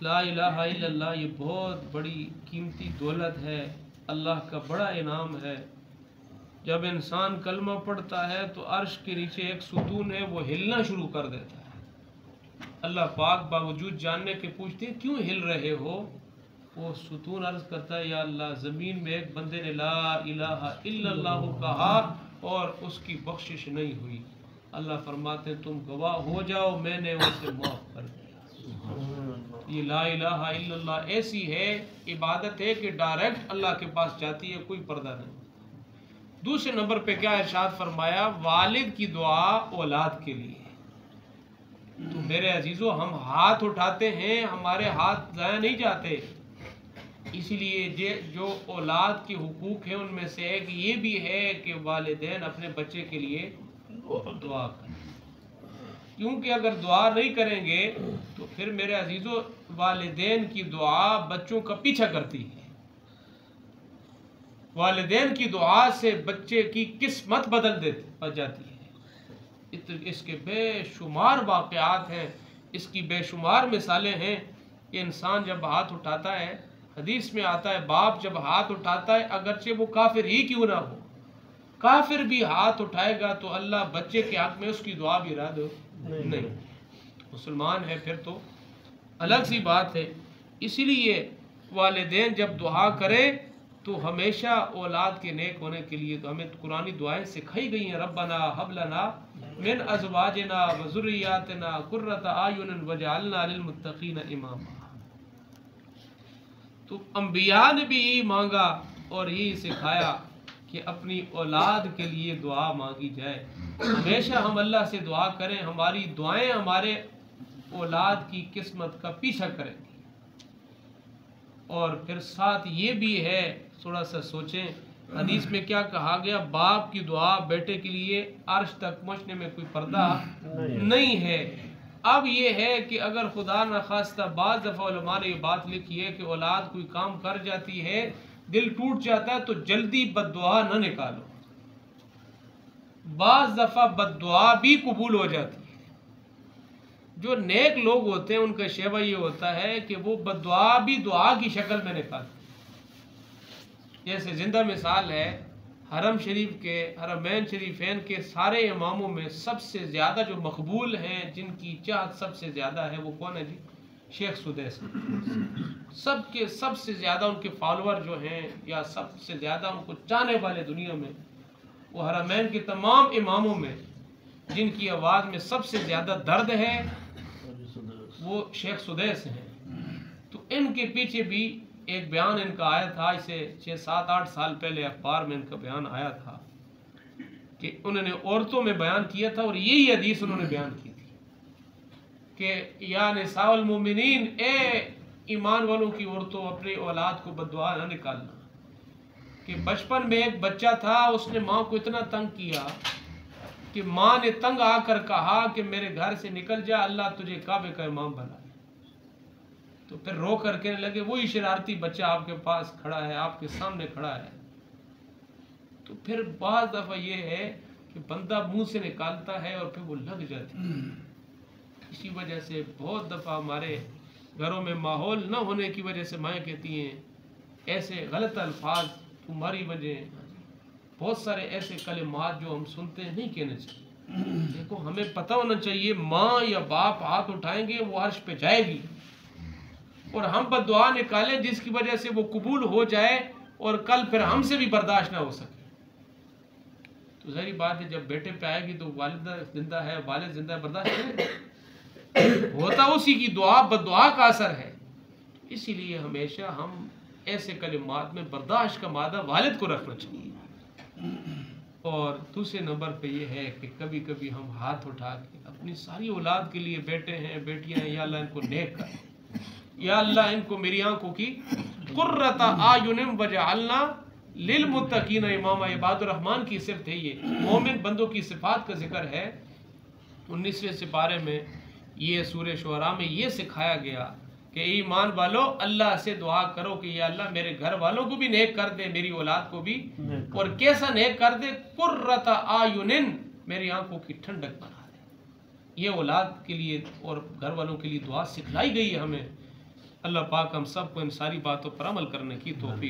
ला इलाहा इल्लल्लाह ये बहुत बड़ी कीमती दौलत है, अल्लाह का बड़ा इनाम है। जब इंसान कलमा पढ़ता है तो अर्श के नीचे एक सुतून है, वो हिलना शुरू कर देता है। अल्लाह पाक बावजूद जानने के पूछते हैं क्यों हिल रहे हो? वो सुतून अर्ज करता है, या अल्लाह ज़मीन में एक बंदे ने ला इलाहा इल्लल्लाह कहा और उसकी बख्शिश नहीं हुई। अल्लाह फरमाते हैं तुम गवाह हो जाओ, मैंने उसे माफ़ कर दिया। ये ला इलाहा इल्लल्लाह ऐसी है इबादत है कि डायरेक्ट अल्लाह के पास जाती है, कोई पर्दा नहीं। दूसरे नंबर पे क्या इरशाद फरमाया, वालिद की दुआ औलाद के लिए। तो मेरे अजीजों, हम हाथ उठाते हैं, हमारे हाथ ज़ाया नहीं जाते। इसीलिए जो औलाद के हुकूक हैं उनमें से एक ये भी है कि वालिदैन अपने बच्चे के लिए दुआ करें, क्योंकि अगर दुआ नहीं करेंगे तो फिर मेरे अजीजों वालिदैन की दुआ बच्चों का पीछा करती है। वालिदैन की दुआ से बच्चे की किस्मत बदल जाती है। इसके बेशुमार वाक़यात हैं, इसकी बेशुमार मिसालें हैं कि इंसान जब हाथ उठाता है, हदीस में आता है बाप जब हाथ उठाता है अगरचे वो काफिर ही क्यों ना हो, काफिर भी हाथ उठाएगा तो अल्लाह बच्चे के हक में उसकी दुआ भी रद्द नहीं। मुसलमान है फिर तो अलग सी बात है। इसीलिए वालिदैन जब दुआ करें तो हमेशा औलाद के नेक होने के लिए तो हमें कुरानी दुआएं सिखाई गई हैं। रब्बना हब लना मिन अज़वाजिना व ज़ुर्रिय्यातिना कुर्रता आयुनिन वजअलना लिलमुत्तक़ीना इमामा। तो अंबिया ने भी यही मांगा और यही सिखाया कि अपनी औलाद के लिए दुआ मांगी जाए। हमेशा हम अल्लाह से दुआ करें, हमारी दुआएं हमारे औलाद की किस्मत का पीछा करेंगी। और फिर साथ ये भी है, थोड़ा सा सोचें, हदीस में क्या कहा गया, बाप की दुआ बेटे के लिए अर्श तक पहुँचने में कोई पर्दा नहीं है। अब ये है कि अगर खुदा न खास्ता बाज़ दफ़ा उलमा ने ये बात लिखी है कि औलाद कोई काम कर जाती है, दिल टूट जाता है, तो जल्दी बद्दुआ न निकालो। बाज़ दफ़ा बद्दुआ भी कबूल हो जाती है। जो नेक लोग होते हैं उनका शेवा ये होता है कि वो बद्दुआ भी दुआ की शक्ल में निकालते। जैसे जिंदा मिसाल है हरम शरीफ के, हरमैन शरीफैन के सारे इमामों में सबसे ज़्यादा जो मकबूल हैं, जिनकी चाहत सबसे ज़्यादा है, वो कौन है जी? शेख सुदैस। सबके सबसे ज़्यादा उनके फॉलोअर जो हैं या सबसे ज़्यादा उनको चाहने वाले दुनिया में, वो हरमैन के तमाम इमामों में जिनकी आवाज़ में सबसे ज़्यादा दर्द है वो शेख सुदैस हैं। तो इनके पीछे भी एक बयान इनका आया था, इसे 6-7-8 साल पहले अखबार में इनका बयान आया था कि उन्होंने औरतों में बयान किया था और यही हदीस उन्होंने बयान की थी कि या निसाउल मोमिनीन, ए ईमान वालों की औरतों, अपनी औलाद को बद्दुआ न निकालना। कि बचपन में एक बच्चा था, उसने माँ को इतना तंग किया कि माँ ने तंग आकर कहा कि मेरे घर से निकल जा, अल्लाह तुझे काबे का इमाम बनाए। तो फिर रो कर कहने लगे, वही शरारती बच्चा आपके पास खड़ा है, आपके सामने खड़ा है। तो फिर बाज़ दफ़ा ये है कि बंदा मुंह से निकालता है और फिर वो लग जाती है। इसी वजह से बहुत दफ़ा हमारे घरों में माहौल न होने की वजह से माएँ कहती हैं ऐसे गलत अल्फाज तुम्हारी वजह, बहुत सारे ऐसे कलिमात जो हम सुनते हैं नहीं कहने चाहिए। देखो, हमें पता होना चाहिए माँ या बाप हाथ उठाएंगे वो अर्श पे जाएगी, और हम बद्दुआ निकालें जिसकी वजह से वो कबूल हो जाए और कल फिर हमसे भी बर्दाश्त ना हो सके। तो ज़ाहिर बात है जब बेटे पे आएगी तो वालिदा जिंदा है, वालिद जिंदा है, बर्दाश्त करें। होता उसी की दुआ बद्दुआ का असर है। इसीलिए हमेशा हम ऐसे कलिमात में बर्दाश्त का मादा वालिद को रखना चाहिए। और दूसरे नंबर पे ये है कि कभी कभी हम हाथ उठा के अपनी सारी औलाद के लिए, बेटे हैं बेटियां हैं, या अल्लाह इनको नेक कर, या अल्लाह इनको मेरी आंखों की कुर्रता आयुनिम वजअलना लिलमुत्तकीना इमामा। इबादुर रहमान की सिफत है ये, मोमिन बंदों की सिफात का जिक्र है। 19वें सिपारे में ये सूरह शुअरा में ये सिखाया गया कि ईमान वालों अल्लाह से दुआ करो कि या अल्लाह मेरे घर वालों को भी नेक कर दे, मेरी औलाद को भी, और कैसा नेक कर दे, कुर्रता आयुनिन, मेरी आंखों की ठंडक बना दे। ये औलाद के लिए और घर वालों के लिए दुआ सिखलाई गई है हमें اللہ پاک ہم سب کو ان ساری باتوں پر عمل کرنے کی توفیق